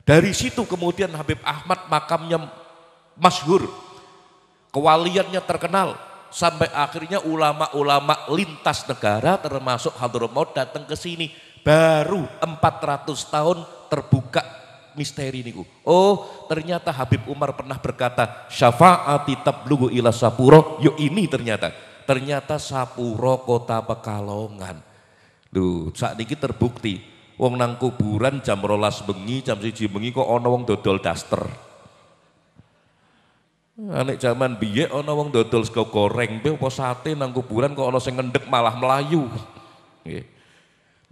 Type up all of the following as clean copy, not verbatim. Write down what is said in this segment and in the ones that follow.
Dari situ kemudian Habib Ahmad makamnya masyhur, kewaliannya terkenal, sampai akhirnya ulama-ulama lintas negara termasuk Hadramaut datang ke sini. Baru 400 tahun terbuka misteri niku. Oh, ternyata Habib Umar pernah berkata, syafaati tablughu ila Sapuro. Yuk ini ternyata Sapuro kota Pekalongan. Duh, saat ini terbukti. Wong nang kuburan jam 12 bengi, jam 1 bengi kok ana wong dodol daster. Anek zaman biye ana wong dodol sego goreng pe apa sate nang kuburan kok ana sing ngendhek malah melayu. Nggih.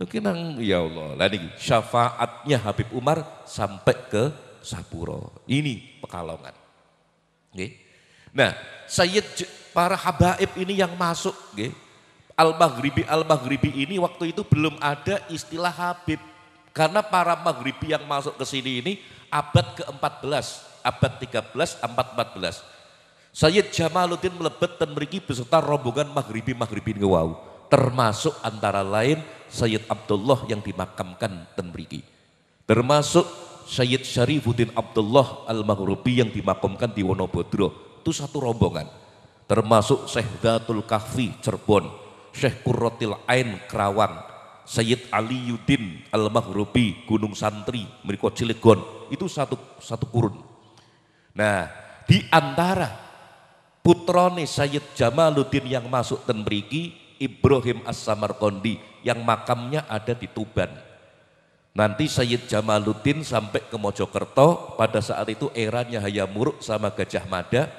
Niki nang ya Allah. Lah niki syafaatnya Habib Umar sampai ke Sapuro. Ini Pekalongan. Nggih. Nah, para habaib ini yang masuk nggih. Al-Maghribi ini waktu itu belum ada istilah Habib. Karena para Maghribi yang masuk ke sini ini abad ke-14, abad 13, abad 14. Sayyid Jamaluddin melebet dan mriki beserta rombongan Maghribi ngewau. Termasuk antara lain Sayyid Abdullah yang dimakamkan dan mriki. Termasuk Sayyid Syarifuddin Abdullah Al-Maghribi yang dimakamkan di Wonobodro. Itu satu rombongan. Termasuk Syekh Datul Kahfi Cirebon, Syekh Qurratil Ain Kerawang, Sayyid Aliyuddin Al-Maghribi Gunung Santri mriko Cilegon. Itu satu kurun. Nah, di antara putrane Sayyid Jamaluddin yang masuk ten mriki Ibrahim As-Samarqandi yang makamnya ada di Tuban. Nanti Sayyid Jamaluddin sampai ke Mojokerto, pada saat itu eranya Hayam Wuruk sama Gajah Mada.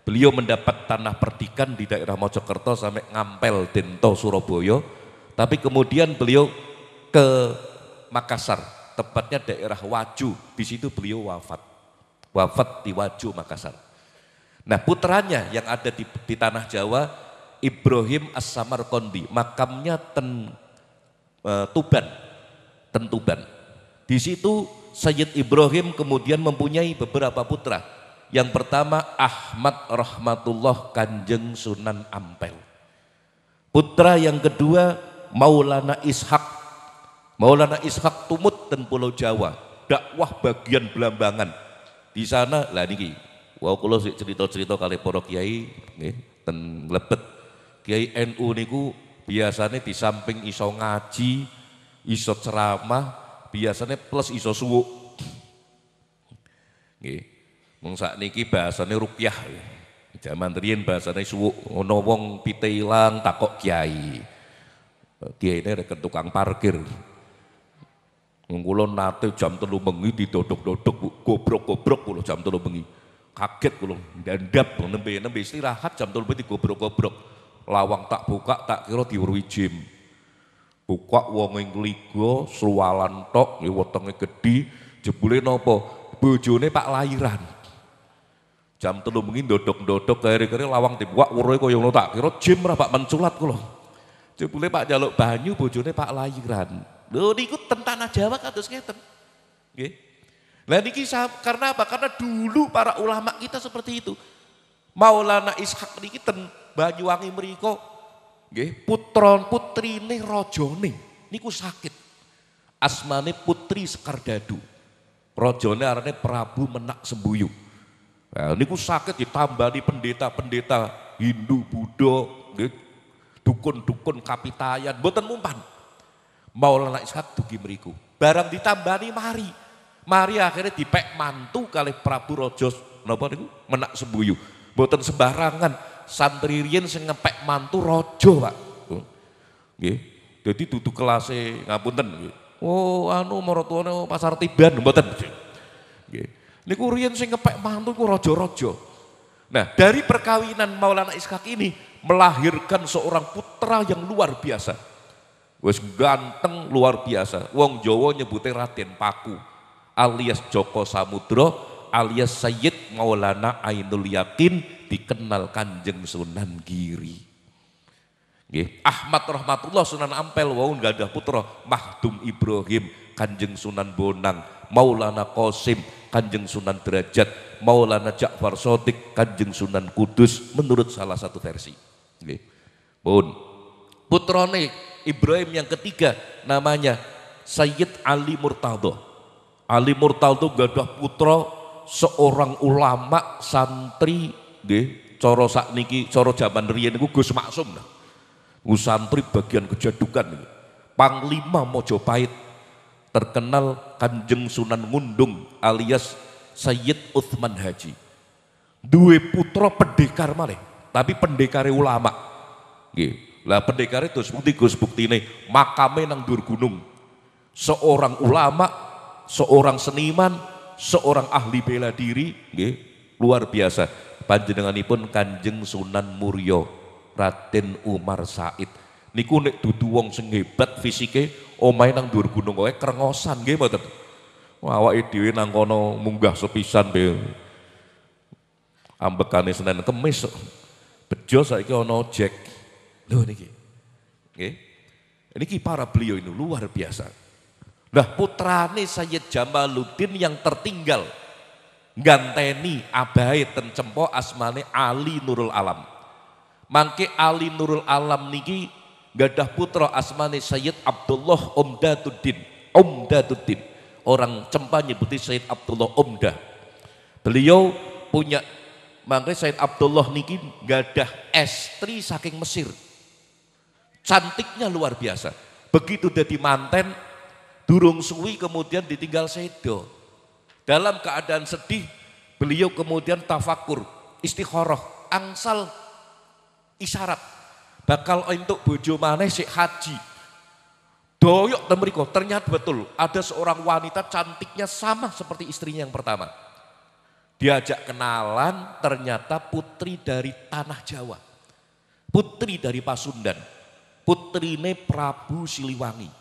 Beliau mendapat tanah perdikan di daerah Mojokerto sampai Ngampel, Dento, Surabaya. Tapi kemudian beliau ke Makassar, tepatnya daerah Waju. Di situ beliau wafat di Waju, Makassar. Nah, putranya yang ada di tanah Jawa, Ibrahim As-Samarqandi, makamnya Tuban. Di situ Sayyid Ibrahim kemudian mempunyai beberapa putra. Yang pertama Ahmad Rahmatullah Kanjeng Sunan Ampel. Putra yang kedua Maulana Ishak. Maulana Ishak Tumut dan Pulau Jawa. Dakwah bagian Belambangan. Di sana lah niki. Wau kula sik cerita-cerita kali para kiai nggih ten Lebet. Kiai NU niku biasanya di samping iso ngaji, iso ceramah, biasanya plus iso suwuk. Nggih. Wong sakniki bahasane rukyah. Zaman riyen bahasane suwuk, ana wong pite ilang takok kiai. Kiyaine rek tukang parkir. Wong kula nate jam 3 bengi didodok-dodok gobrok-gobrok kula jam 3 bengi. Kaget kula, ndandap nembe istirahat jam 3 bengi digobrok-gobrok. Lawang tak buka tak kira diweruhi jim. Buka wong ngligo sruwalan tok, wetenge gedhi, jebule napa? Bojone Pak Lairan. Jam 3 bengi ndodok-ndodok kere-kere lawang dibuak weruhe kaya ngono tak kira jim ra Pak menculat kula. Jebule Pak njaluk banyu bojone Pak Lairan. Lho niku ten tanah Jawa kados ngeten. Nggih. Lah niki karena apa? Karena dulu para ulama kita seperti itu. Maulana Ishak niki ten Banyuwangi mriko nggih, putrine rajane niku sakit. Asmane Putri Sekardadu. Rajane arane Prabu Menak Sembuyu. Nah, niku sakit ditambani pendeta-pendeta Hindu, Buddha, dukun-dukun kapitayan, mboten mumpan. Maulana Ishak dugi mriku. Barang ditambani mari akhirnya dipek mantu kalih Prabu Raja napa niku Menak Sembuyu. Mboten sembarangan, santri riyen sing ngepek mantu raja, Pak. Nggih. Dadi dudu kelase ngapunten nggih. Oh, maratuwane Pasar Tiban mboten. Nggih. Niku riyen sing ngepek mantu ku raja-raja. Nah, dari perkawinan Maulana Ishak ini melahirkan seorang putra yang luar biasa. Wis ganteng luar biasa. Wong Jawa nyebute Raden Paku alias Joko Samudro alias Sayyid Maulana Ainul Yakin, dikenal Kanjeng Sunan Giri. Nggih, Ahmad Rahmatullah Sunan Ampel wau gadah putra Mahdum Ibrahim Kanjeng Sunan Bonang, Maulana Qasim Kanjeng Sunan Derajat, Maulana Ja'far Shadiq Kanjeng Sunan Kudus menurut salah satu versi. Nggih. Pun putrane Ibrahim yang ketiga namanya Sayyid Ali Murtadha. Ali Murtal itu gadah putra seorang ulama santri nggih, cara sakniki cara jaman riyen niku Gus Maksum nah. Santri bagian kejadukan niku. Panglima Mojopahit terkenal Kanjeng Sunan Ngundung alias Sayyid Utsman Haji. Duwe putra pendekar malih, tapi pendekare ulama. Nggih. Lah pendekare terus buktine makame nang dhuwur gunung. Seorang ulama, seorang seniman, seorang ahli bela diri, nggih, luar biasa. Panjenenganipun Kanjeng Sunan Muria Raden Umar Said. Niku nek dudu wong sing hebat fisike, omahe nang dhuwur gunung kowe krengosan nggih mboten. Awake dhewe nang kono munggah sepisan be. Ambekane Senin Kemis. Bejo saiki ana ojek. Lho niki. Nggih. Niki para beliau ini luar biasa. Nah putrane Sayyid Jamaluddin yang tertinggal ganteni abahe ten cempo asmane Ali Nurul Alam. Mangke Ali Nurul Alam niki gadah putra asmane Sayyid Abdullah Umdatuddin. Orang Cempa nyebuti Sayyid Abdullah Umdah. Beliau punya mangke Sayyid Abdullah niki gadah estri saking Mesir. Cantiknya luar biasa. Begitu dadi manten durung suwi kemudian ditinggal sedo. Dalam keadaan sedih, beliau kemudian tafakur, istikharah, angsal isyarat. Bakal untuk bojo maneh sik haji. Doyok temriko, ternyata betul ada seorang wanita cantiknya sama seperti istrinya yang pertama. Diajak kenalan, ternyata putri dari tanah Jawa. Putri dari Pasundan. Putrine Prabu Siliwangi.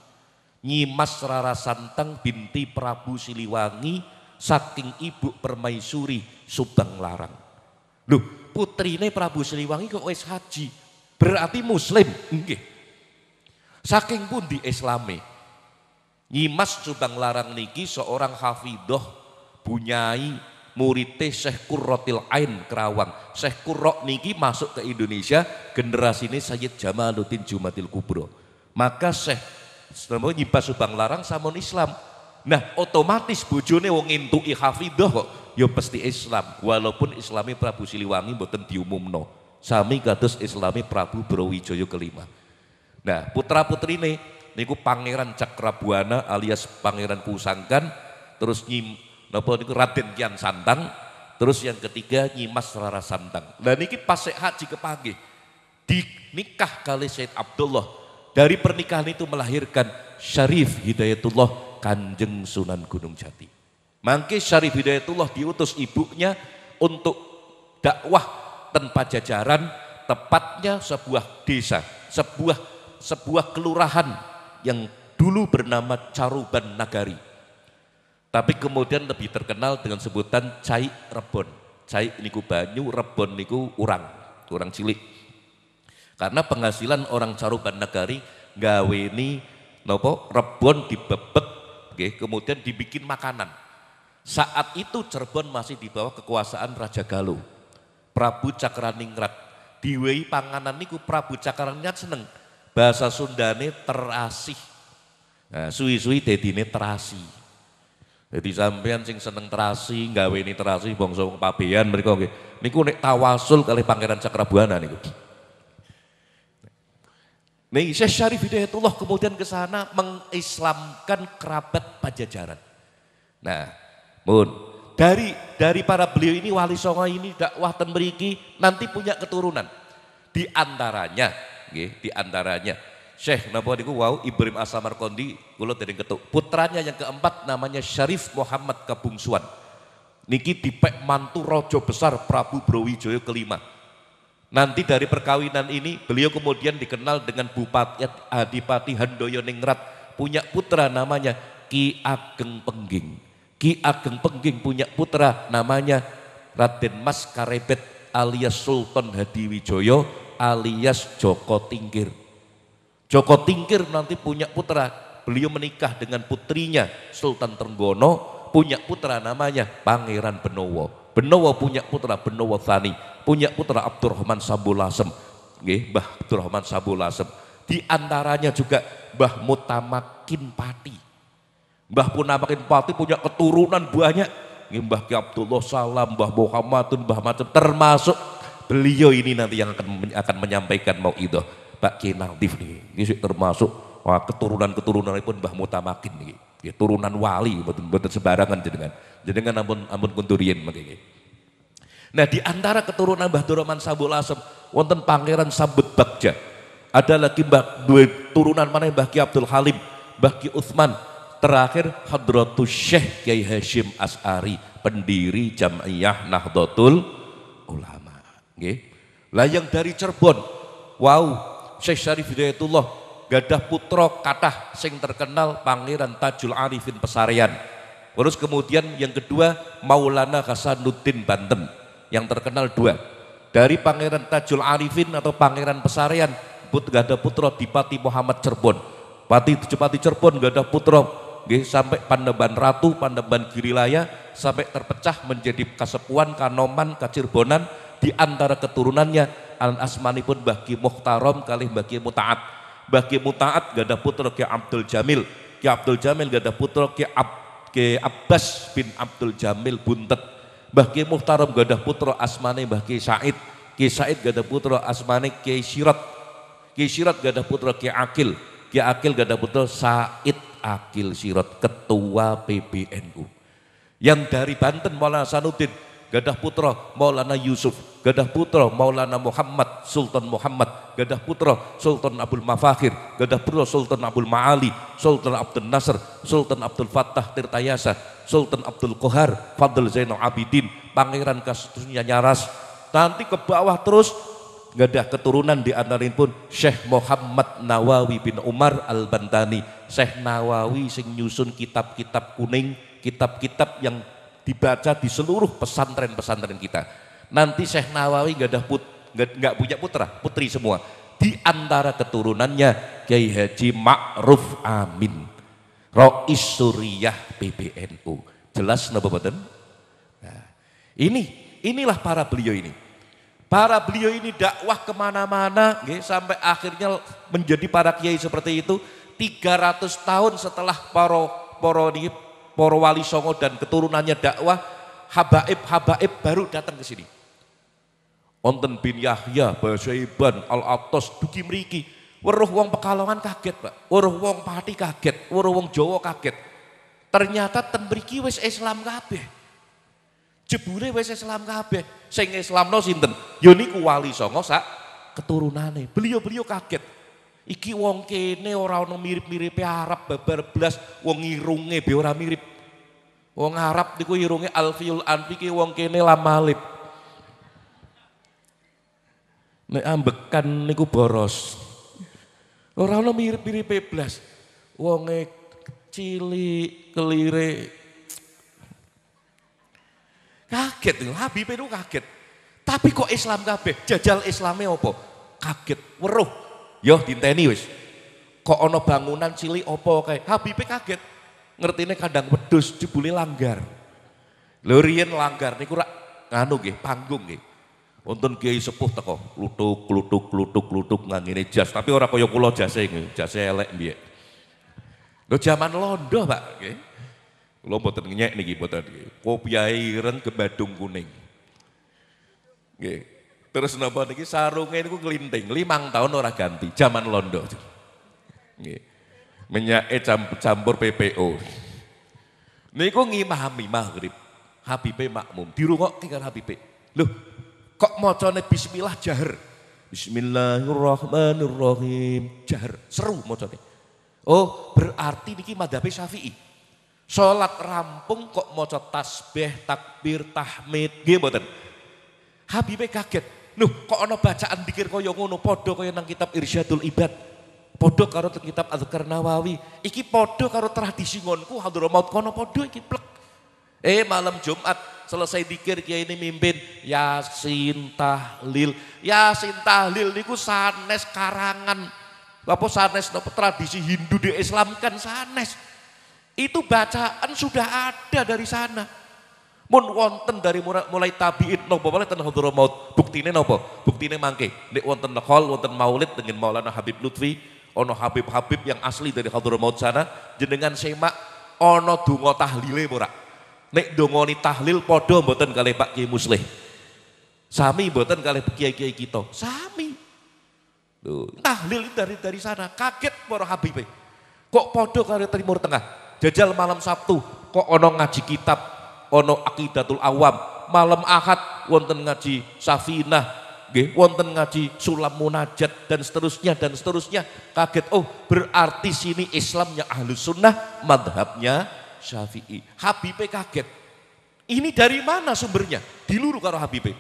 Nyimas Rara Santang binti Prabu Siliwangi saking ibu permaisuri Subang Larang. Loh, putrine Prabu Siliwangi kok wis haji? Berarti muslim. Nggih. Saking pundi Islame? Nyimas Subang Larang niki seorang hafidhah bunyai murite Syekh Qurratil Ain Kerawang. Syekh Qurra niki masuk ke Indonesia generasine Sayyid Jamaluddin Jumatil Kubro. Maka Syekh Nyimas Subang Larang samun Islam. Nah otomatis bojone wong entuki hafidhah kok ya pasti Islam. Walaupun Islami Prabu Siliwangi mboten diumumno. Sami kados Islami Prabu Brawijaya kelima. Nah putra-putrine niku Pangeran Cakrabuana alias Pangeran Pusangkan, terus napa niku Raden Kian Santang, terus yang ketiga Nyimas Rara Santang. Lah niki pas haji kepanggih dinikah kali Said Abdullah. Dari pernikahan itu melahirkan Syarif Hidayatullah Kanjeng Sunan Gunung Jati. Mangke Syarif Hidayatullah diutus ibunya untuk dakwah ten Pajajaran, tepatnya sebuah desa, sebuah kelurahan yang dulu bernama Caruban Nagari. Tapi kemudian lebih terkenal dengan sebutan Cai Rebon. Cai niku banyu, Rebon niku urang cilik. Karena penghasilan orang Caruban Nagari gaweni nopo rebon dibebek, okay, kemudian dibikin makanan. Saat itu Cirebon masih di bawah kekuasaan Raja Galuh, Prabu Cakraningrat. Diwehi panganan niku Prabu Cakraningrat seneng. Bahasa Sundane terasih. Nah, suwi-suwi dadine terasi. Jadi sampean sing seneng terasi, gaweni terasi bangsa wong pabean mriku nggih. Niku nek tawasul kali Pangeran Cakrabuana niku. Nih Syekh Syarif Hidayatullah kemudian ke sana mengislamkan kerabat Pajajaran. Nah, dari para beliau ini wali songo ini dakwah ten mriki nanti punya keturunan. Di antaranya Syekh napa niku wau Ibrahim As-Samarqandi kula dereng ketuk. Putranya yang keempat namanya Syarif Muhammad Kabungsuan. Niki dipek mantu Raja Besar Prabu Brawijaya kelima. Nanti dari perkawinan ini beliau kemudian dikenal dengan Bupati Adipati Handoyo Ningrat, punya putra namanya Ki Ageng Pengging. Ki Ageng Pengging punya putra namanya Raden Mas Karebet alias Sultan Hadiwijoyo alias Joko Tingkir. Joko Tingkir nanti punya putra, beliau menikah dengan putrinya Sultan Trenggono, punya putra namanya Pangeran Benowo. Benowo punya putra Benowo Thani, punya putra Abdurrahman Sabulasem, Mbah Abdurrahman Sabulasem. Di antaranya juga Mbah Mutamakin Pati. Mbah Punamakin Pati punya keturunan banyak. Mbah Ki Abdullah Salam, Mbah Muhammadun, Mbah macam, termasuk beliau ini nanti yang akan menyampaikan mauidhah. Pak Kiai Nadif nih, ini termasuk keturunan pun Mbah Mutamakin nih. Ya, turunan wali, betul sembarangan jenengan ampun kunturian begini. Nah, di antara keturunan Mbah Doroman Sambul Asem wonten Pangeran Sambut Bagja. Ada lagi dua turunan mana Mbah Ki Abdul Halim, Mbah Ki Utsman. Terakhir Hadratus Syekh Kiai Hasyim As'ari, pendiri Jam'iyah Nahdlatul Ulama. Nggih. Lah yang dari Cirebon, wow, Syekh Syarif Hidayatullah gadah putra kathah sing terkenal Pangeran Tajul Arifin Pesarian. Terus kemudian yang kedua Maulana Hasanuddin Banten, yang terkenal dua. Dari Pangeran Tajul Arifin atau Pangeran Pesarian, gadah putra Dipati Muhammad Cirebon. Pati Cirebon gadah putra sampai Pandeban Ratu, Pandeban Girilaya, sampai terpecah menjadi Kasepuan, Kanoman, Kacirbonan. Di antara keturunannya asmanipun Mbah Ki Muhtarom kalih Mbah Ki Mutaat. Mbah Ki Mutaat gadah putra Ki Abdul Jamil. Ki Abdul Jamil gadah putra Ki Abbas bin Abdul Jamil Buntet. Mbah Ki Muhtarom gadah putra asmane Mbah Ki Said. Ki Said gadah putra asmane Ki Syirat. Ki Syirat gadah putra Ki Akil. Ki Akil gadah putra Said Akil Syirat, ketua PBNU. Yang dari Banten Maulana Hasanuddin gadah putra Maulana Yusuf, gadah putra Maulana Muhammad Sultan Muhammad, gadah putra Sultan Abdul Mafakhir, gadah putra Sultan Abdul Maali, Sultan Abdul Nasr, Sultan Abdul Fattah Tirtayasa, Sultan Abdul Qahar Fadl Zainal Abidin, Pangeran Kasusnya Nyaras. Nanti ke bawah terus gadah keturunan di antarin pun Syekh Muhammad Nawawi bin Umar Al-Bantani. Syekh Nawawi sing nyusun kitab-kitab kuning, kitab-kitab yang dibaca di seluruh pesantren-pesantren kita. Nanti Syekh Nawawi nggak punya putra, putri semua. Di antara keturunannya Kiai Haji Ma'ruf Amin, Rais Suriyah PBNU. Jelas napa mboten? Nah, inilah para beliau ini. Para beliau ini dakwah kemana-mana, sampai akhirnya menjadi para kiai seperti itu. 300 tahun setelah para wali songo dan keturunannya dakwah, habaib baru datang ke sini. Onten bin Yahya, Basaiban, Al-Atos, dugi mriki. Weruh wong Pekalongan kaget, Pak. Weruh wong Pati kaget, weruh wong Jawa kaget. Ternyata ten mriki wis Islam kabeh. Jebule wis Islam kabeh. Sing Islamno sinten? Ya niku wali songo sak keturunane. Beliau kaget. Iki wong kene ora ana mirip-miripe Arab babar blas, wong irunge be ora mirip. Wong Arab niku irunge Alfiul Anfi, iki wong kene Lamalib. Nek ambekan niku boros. Ora ana mirip-miripe blas. Wonge cilik, kelire. Kaget lho, Habib itu kaget. Tapi kok Islam kabeh? Jajal Islame apa? Kaget, weruh. Yo dinteni wis. Kok ana bangunan cilik apa kae? Habib kaget. Ngertine kandang wedhus jebule langgar. Lho riyen langgar niku rak nganu nggih, panggung nggih. Wonten kiai sepuh teko, kluthuk ngangene jas, tapi ora kaya kula jase nggih, jase elek mbiyen. Lho jaman londo, Pak, nggih. Kula mboten nyek niki mboten nggih. Kopiahe ireng gebadung kuning. Nggih. Terus napa niki sarunge niku nglinting, 5 tahun ora ganti, jaman londo. Nggih. Menyake campur PPO. Niku ngimami maghrib. Habibe makmum, dirungokke karo Habibe. Loh, kok macane bismillah jahar? Bismillahirrahmanirrahim. Jahar, seru macane. Oh, berarti niki madhabe Syafi'i. Salat rampung kok maca tasbih, takbir, tahmid, nggih mboten. Habibe kaget. Loh, kok ana bacaan dzikir kaya ngono, padha kaya nang kitab Irsyadul Ibad. Padha karo kitab Adzkar Nawawi. Iki padha karo tradisi ngonku Hadramaut kono padha iki plek. Malam Jumat selesai dzikir kiai ini mimpin Yasin tahlil. Yasin tahlil niku sanes karangan. Apa sanes napa tradisi Hindu diislamkan sanes. Itu bacaan sudah ada dari sana. Mun wonten dari mulai tabi'in napa wae ten Hadramaut. Buktine napa? Buktine mangke nek wonten khol wonten maulid dengan Maulana Habib Lutfi, ono Habib-habib yang asli dari Hadramaut sana, jenengan semak ana donga tahlile ora? Nek dongani tahlil padha mboten kalih Pak Kiai Muslih. Sami mboten kalih kiai-kiai kita. Sami. Tuh, tahlil dari sana. Kaget para habibe. Kok padha karo Timur Tengah? Jajal malam Sabtu kok ana ngaji kitab, ana Aqidatul Awam. Malam Ahad wonten ngaji Safinah, nggih, wonten ngaji Sulam Munajat dan seterusnya. Kaget, oh berarti sini Islamnya Ahlus Sunnah, madhabnya Syafi'i. Habibe kaget. Ini dari mana sumbernya? Diluru karo Habibe.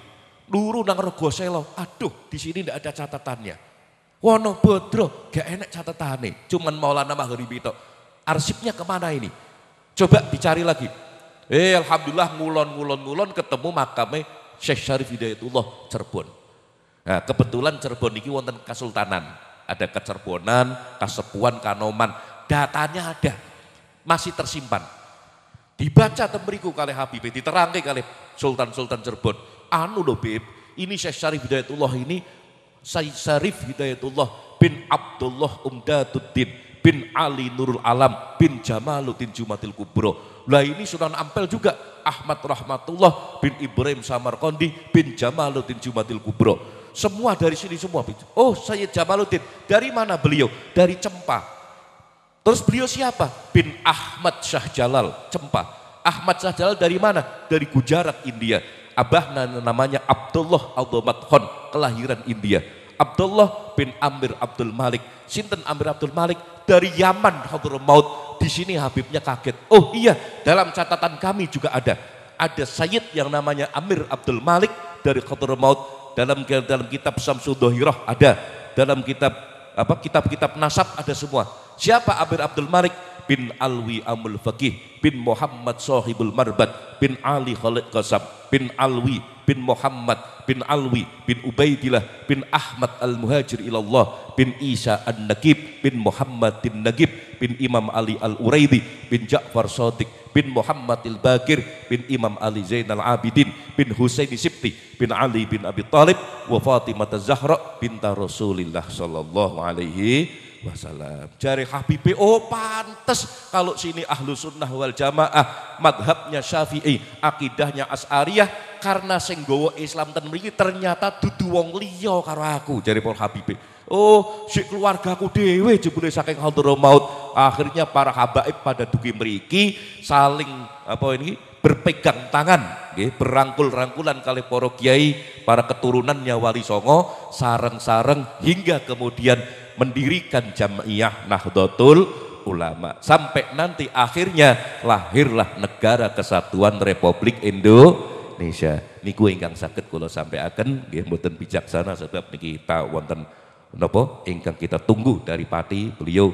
Luru nang Rego Selo. Aduh, di sini ndak ada catatannya. Wonobodro gak enak catatane. Cuman Maulana Maghribi tok. Arsipnya kemana ini? Coba dicari lagi. Alhamdulillah ngulon ketemu makame Syekh Syarif Hidayatullah Cirebon. Nah, kebetulan Cirebon ini wonten Kasultanan. Ada Kecerbonan, Kasepuan, Kanoman. Datanya ada. Masih tersimpan. Dibaca temriku kali Habib, diterangke kali Sultan-Sultan Cirebon. Anu lho Bib, ini Syekh Syarif Hidayatullah ini Syekh Syarif Hidayatullah bin Abdullah Umdatuddin bin Ali Nurul Alam bin Jamaluddin Jumatil Kubro. Lah ini Sunan Ampel juga Ahmad Rahmatullah bin Ibrahim Samarqandi bin Jamaluddin Jumatil Kubro. Semua dari sini semua. Oh, Sayyid Jamaluddin. Dari mana beliau? Dari Cempa. Terus beliau siapa? Bin Ahmad Shah Jalal, Cempa. Ahmad Shah Jalal dari mana? Dari Gujarat, India. Abah namanya Abdullah Abdulmat Khan, kelahiran India. Abdullah bin Amir Abdul Malik. Sinten Amir Abdul Malik? Dari Yaman, Hadramaut. Di sini Habibnya kaget. Oh iya, dalam catatan kami juga ada. Ada Sayyid yang namanya Amir Abdul Malik dari Hadramaut. Dalam kitab Samsud Dohirah ada. Dalam kitab nasab ada semua. Siapa Amir Abdul Malik? Bin Alwi Amul Faqih, bin Muhammad Sahibul Marbat, bin Ali Khalid Qasam, bin Alwi, bin Muhammad, bin Alwi, bin Ubaidillah, bin Ahmad Al-Muhajir Ilallah, bin Isa An-Nagib, bin Muhammad bin Nagib, bin Imam Ali Al-Uraidi, bin Ja'far Shadiq, bin Muhammad Al-Bakir, bin Imam Ali Zainal Abidin, bin Husaini Sibti, bin Ali bin Abi Talib, wa Fatimah Zahra binta Rasulillah sallallahu alaihi wasallam. Jari Habibi, oh pantes kalau sini Ahlu Sunnah wal Jamaah, madhabnya Syafi'i, akidahnya As'ariyah, karena sing nggawa Islam ten mriki ternyata dudu wong liya karo aku. Jari Paul Habibi, oh si keluargaku dhewe jebule saking Hadramaut. Akhirnya para habaib pada dugi mriki saling berpegang tangan, berangkul-rangkulan kali para kiai, para keturunannya Wali Songo, sareng-sareng hingga kemudian mendirikan Jam'iyah Nahdlatul Ulama. Sampai nanti akhirnya lahirlah Negara Kesatuan Republik Indonesia. Niku ingkang saged kula sampaiaken nggih mboten bijaksana sebab niki kita wonten napa ingkang kita tunggu dari pati beliau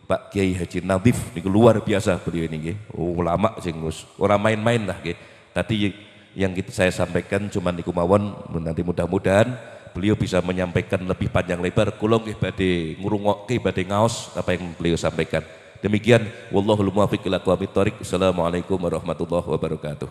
Pak Kiai Haji Nadhif niku luar biasa beliau ini nggih. Ulama sing ora main-main lah nggih. Tadi yang saya sampaikan cuma niku mawon, nanti mudah-mudahan beliau bisa menyampaikan lebih panjang lebar. Kula nggih badhe ngrungokke, badhe ngaos apa yang beliau sampaikan. Demikian wallahul muwaffiq ila aqwamit thoriq. Assalamualaikum warahmatullahi wabarakatuh.